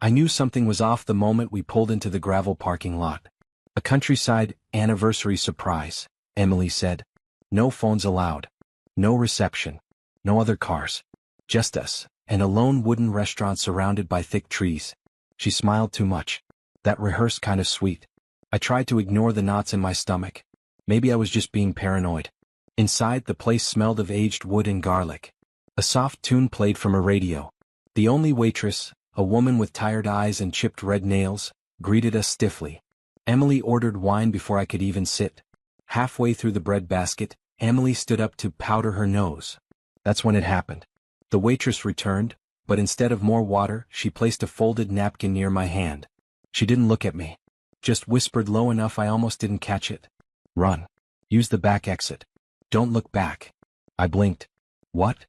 I knew something was off the moment we pulled into the gravel parking lot. A countryside anniversary surprise, Emily said. No phones allowed. No reception. No other cars. Just us, and a lone wooden restaurant surrounded by thick trees. She smiled too much. That rehearsed kind of sweet. I tried to ignore the knots in my stomach. Maybe I was just being paranoid. Inside, the place smelled of aged wood and garlic. A soft tune played from a radio. The only waitress, a woman with tired eyes and chipped red nails, greeted us stiffly. Emily ordered wine before I could even sit. Halfway through the bread basket, Emily stood up to powder her nose. That's when it happened. The waitress returned, but instead of more water, she placed a folded napkin near my hand. She didn't look at me. Just whispered low enough I almost didn't catch it. Run. Use the back exit. Don't look back. I blinked. What?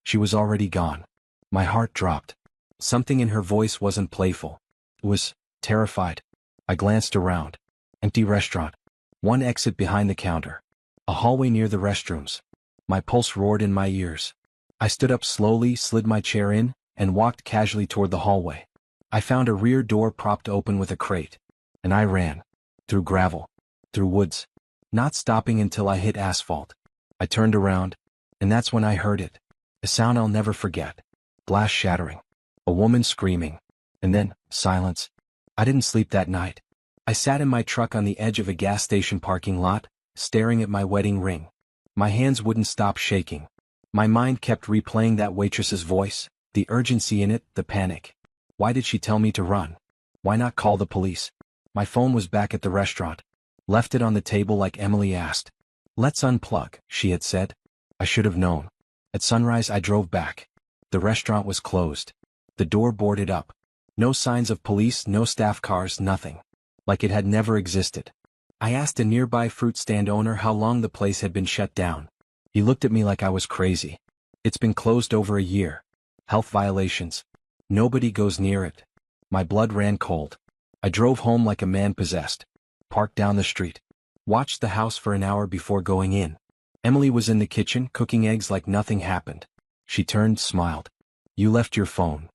She was already gone. My heart dropped. Something in her voice wasn't playful. It was terrified. I glanced around. Empty restaurant. One exit behind the counter. A hallway near the restrooms. My pulse roared in my ears. I stood up slowly, slid my chair in, and walked casually toward the hallway. I found a rear door propped open with a crate. And I ran. Through gravel. Through woods. Not stopping until I hit asphalt. I turned around, and that's when I heard it. A sound I'll never forget. Glass shattering. A woman screaming. And then, silence. I didn't sleep that night. I sat in my truck on the edge of a gas station parking lot, staring at my wedding ring. My hands wouldn't stop shaking. My mind kept replaying that waitress's voice, the urgency in it, the panic. Why did she tell me to run? Why not call the police? My phone was back at the restaurant. Left it on the table like Emily asked. Let's unplug, she had said. I should have known. At sunrise I drove back. The restaurant was closed. The door boarded up. No signs of police, no staff cars, nothing. Like it had never existed. I asked a nearby fruit stand owner how long the place had been shut down. He looked at me like I was crazy. It's been closed over a year. Health violations. Nobody goes near it. My blood ran cold. I drove home like a man possessed. Parked down the street. Watched the house for an hour before going in. Emily was in the kitchen cooking eggs like nothing happened. She turned, smiled. You left your phone.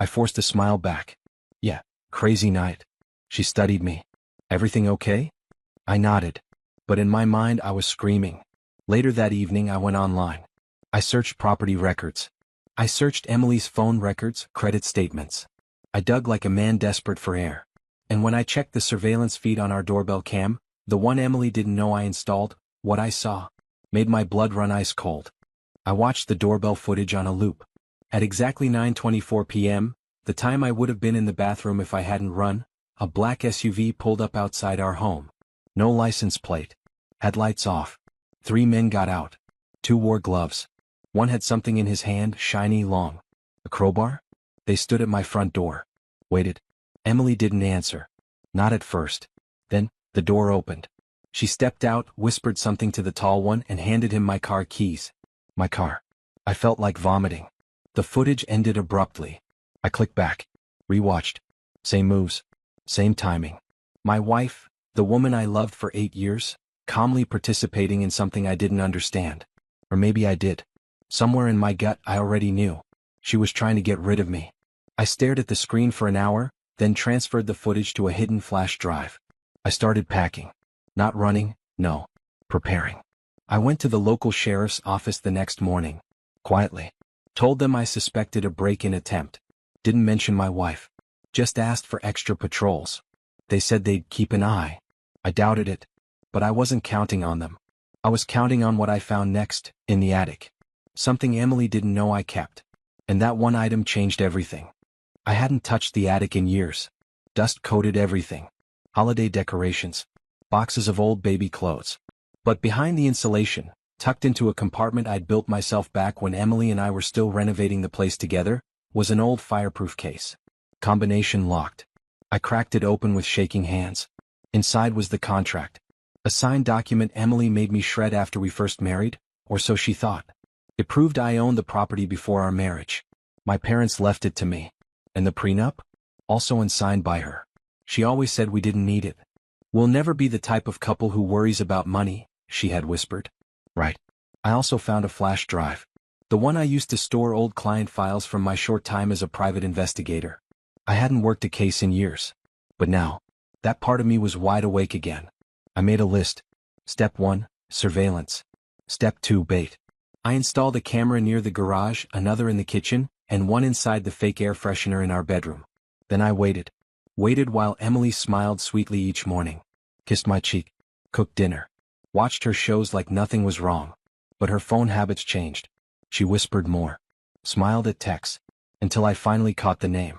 I forced a smile back. Yeah, crazy night. She studied me. Everything okay? I nodded. But in my mind I was screaming. Later that evening I went online. I searched property records. I searched Emily's phone records, credit statements. I dug like a man desperate for air. And when I checked the surveillance feed on our doorbell cam, the one Emily didn't know I installed, what I saw made my blood run ice cold. I watched the doorbell footage on a loop. At exactly 9:24 p.m., the time I would have been in the bathroom if I hadn't run, a black SUV pulled up outside our home. No license plate. Headlights off. 3 men got out. 2 wore gloves. One had something in his hand, shiny, long. A crowbar? They stood at my front door. Waited. Emily didn't answer. Not at first. Then, the door opened. She stepped out, whispered something to the tall one, and handed him my car keys. My car. I felt like vomiting. The footage ended abruptly. I clicked back. Rewatched. Same moves. Same timing. My wife, the woman I loved for 8 years, calmly participating in something I didn't understand. Or maybe I did. Somewhere in my gut I already knew. She was trying to get rid of me. I stared at the screen for an hour, then transferred the footage to a hidden flash drive. I started packing. Not running, no. Preparing. I went to the local sheriff's office the next morning. Quietly. Told them I suspected a break-in attempt. Didn't mention my wife. Just asked for extra patrols. They said they'd keep an eye. I doubted it. But I wasn't counting on them. I was counting on what I found next, in the attic. Something Emily didn't know I kept. And that one item changed everything. I hadn't touched the attic in years. Dust coated everything. Holiday decorations. Boxes of old baby clothes. But behind the insulation, tucked into a compartment I'd built myself back when Emily and I were still renovating the place together, was an old fireproof case. Combination locked. I cracked it open with shaking hands. Inside was the contract. A signed document Emily made me shred after we first married, or so she thought. It proved I owned the property before our marriage. My parents left it to me. And the prenup? Also unsigned by her. She always said we didn't need it. We'll never be the type of couple who worries about money, she had whispered. Right. I also found a flash drive. The one I used to store old client files from my short time as a private investigator. I hadn't worked a case in years. But now, that part of me was wide awake again. I made a list. Step 1, surveillance. Step 2, bait. I installed a camera near the garage, another in the kitchen, and one inside the fake air freshener in our bedroom. Then I waited. Waited while Emily smiled sweetly each morning. Kissed my cheek. Cooked dinner. Watched her shows like nothing was wrong. But her phone habits changed. She whispered more. Smiled at texts. Until I finally caught the name.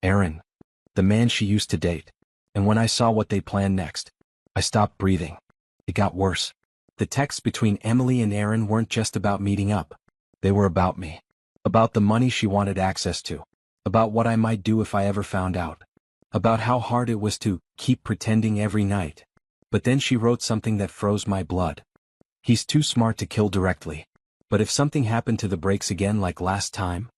Aaron. The man she used to date. And when I saw what they planned next, I stopped breathing. It got worse. The texts between Emily and Aaron weren't just about meeting up. They were about me. About the money she wanted access to. About what I might do if I ever found out. About how hard it was to keep pretending every night. But then she wrote something that froze my blood. He's too smart to kill directly. But if something happened to the brakes again like last time?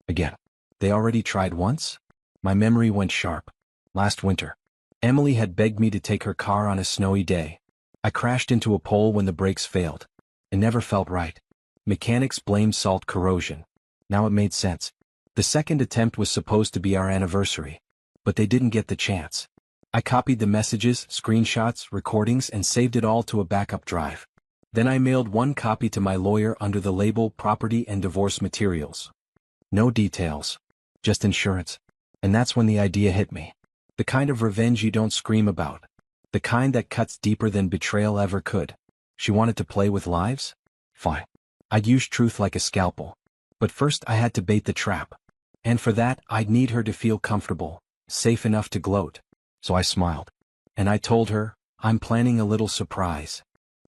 Again. They already tried once? My memory went sharp. Last winter. Emily had begged me to take her car on a snowy day. I crashed into a pole when the brakes failed. It never felt right. Mechanics blamed salt corrosion. Now it made sense. The second attempt was supposed to be our anniversary. But they didn't get the chance. I copied the messages, screenshots, recordings, and saved it all to a backup drive. Then I mailed one copy to my lawyer under the label Property and Divorce Materials. No details. Just insurance. And that's when the idea hit me. The kind of revenge you don't scream about. The kind that cuts deeper than betrayal ever could. She wanted to play with lives? Fine. I'd use truth like a scalpel. But first I had to bait the trap. And for that, I'd need her to feel comfortable, safe enough to gloat. So I smiled. And I told her, I'm planning a little surprise.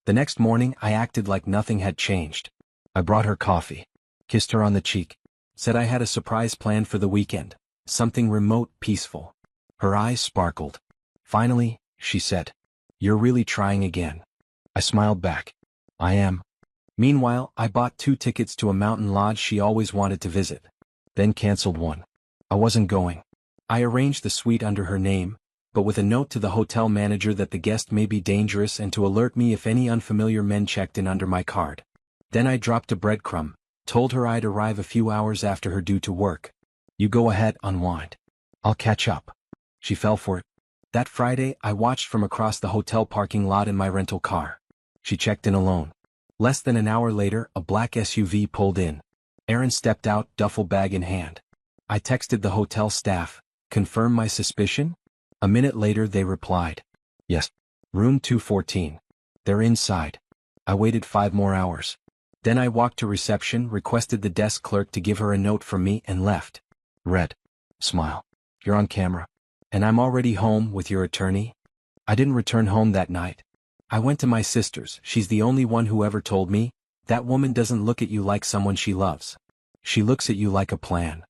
The next morning I acted like nothing had changed. I brought her coffee. Kissed her on the cheek. Said I had a surprise planned for the weekend. Something remote, peaceful. Her eyes sparkled. Finally, she said, "You're really trying again." I smiled back. I am. Meanwhile, I bought 2 tickets to a mountain lodge she always wanted to visit. Then canceled one. I wasn't going. I arranged the suite under her name, but with a note to the hotel manager that the guest may be dangerous and to alert me if any unfamiliar men checked in under my card. Then I dropped a breadcrumb, told her I'd arrive a few hours after her due to work. You go ahead, unwind. I'll catch up. She fell for it. That Friday, I watched from across the hotel parking lot in my rental car. She checked in alone. Less than an hour later, a black SUV pulled in. Aaron stepped out, duffel bag in hand. I texted the hotel staff, confirm my suspicion? A minute later they replied. Yes. Room 214. They're inside. I waited 5 more hours. Then I walked to reception, requested the desk clerk to give her a note from me and left. Read. Smile. You're on camera. And I'm already home with your attorney? I didn't return home that night. I went to my sister's. She's the only one who ever told me, that woman doesn't look at you like someone she loves. She looks at you like a plan.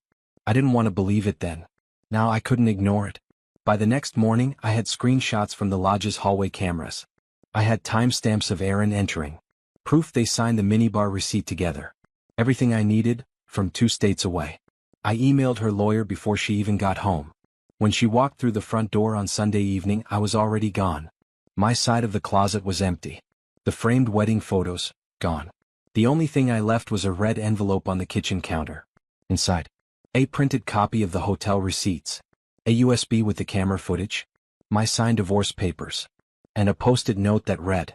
I didn't want to believe it then. Now I couldn't ignore it. By the next morning, I had screenshots from the lodge's hallway cameras. I had timestamps of Aaron entering. Proof they signed the minibar receipt together. Everything I needed, from 2 states away. I emailed her lawyer before she even got home. When she walked through the front door on Sunday evening, I was already gone. My side of the closet was empty. The framed wedding photos, gone. The only thing I left was a red envelope on the kitchen counter. Inside, a printed copy of the hotel receipts, a USB with the camera footage, my signed divorce papers, and a post-it note that read,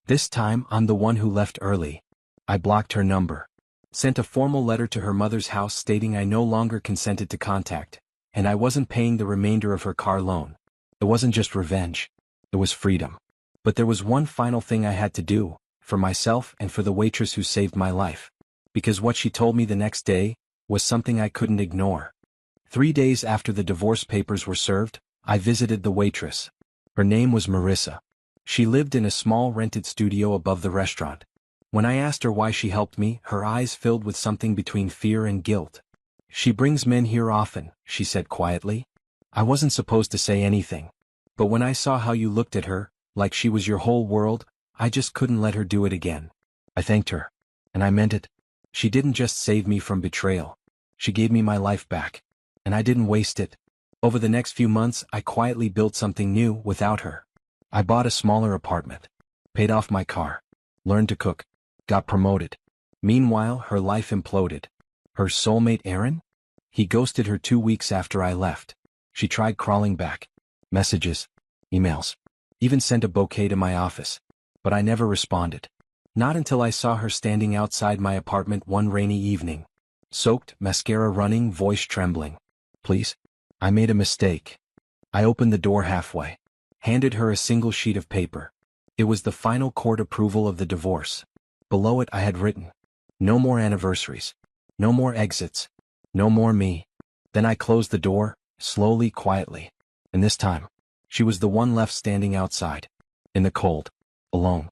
"This time I'm the one who left early." I blocked her number. Sent a formal letter to her mother's house stating I no longer consented to contact, and I wasn't paying the remainder of her car loan. It wasn't just revenge. It was freedom. But there was one final thing I had to do, for myself and for the waitress who saved my life. Because what she told me the next day was something I couldn't ignore. 3 days after the divorce papers were served, I visited the waitress. Her name was Marissa. She lived in a small rented studio above the restaurant. When I asked her why she helped me, her eyes filled with something between fear and guilt. "She brings men here often," she said quietly. I wasn't supposed to say anything. But when I saw how you looked at her, like she was your whole world, I just couldn't let her do it again. I thanked her. And I meant it. She didn't just save me from betrayal. She gave me my life back. And I didn't waste it. Over the next few months, I quietly built something new without her. I bought a smaller apartment. Paid off my car. Learned to cook. Got promoted. Meanwhile, her life imploded. Her soulmate Aaron? He ghosted her 2 weeks after I left. She tried crawling back. Messages. Emails. Even sent a bouquet to my office. But I never responded. Not until I saw her standing outside my apartment one rainy evening. Soaked, mascara running, voice trembling. Please? I made a mistake. I opened the door halfway. Handed her a single sheet of paper. It was the final court approval of the divorce. Below it I had written, "No more anniversaries. No more exits. No more me." Then I closed the door, slowly, quietly. And this time, she was the one left standing outside. In the cold. Alone.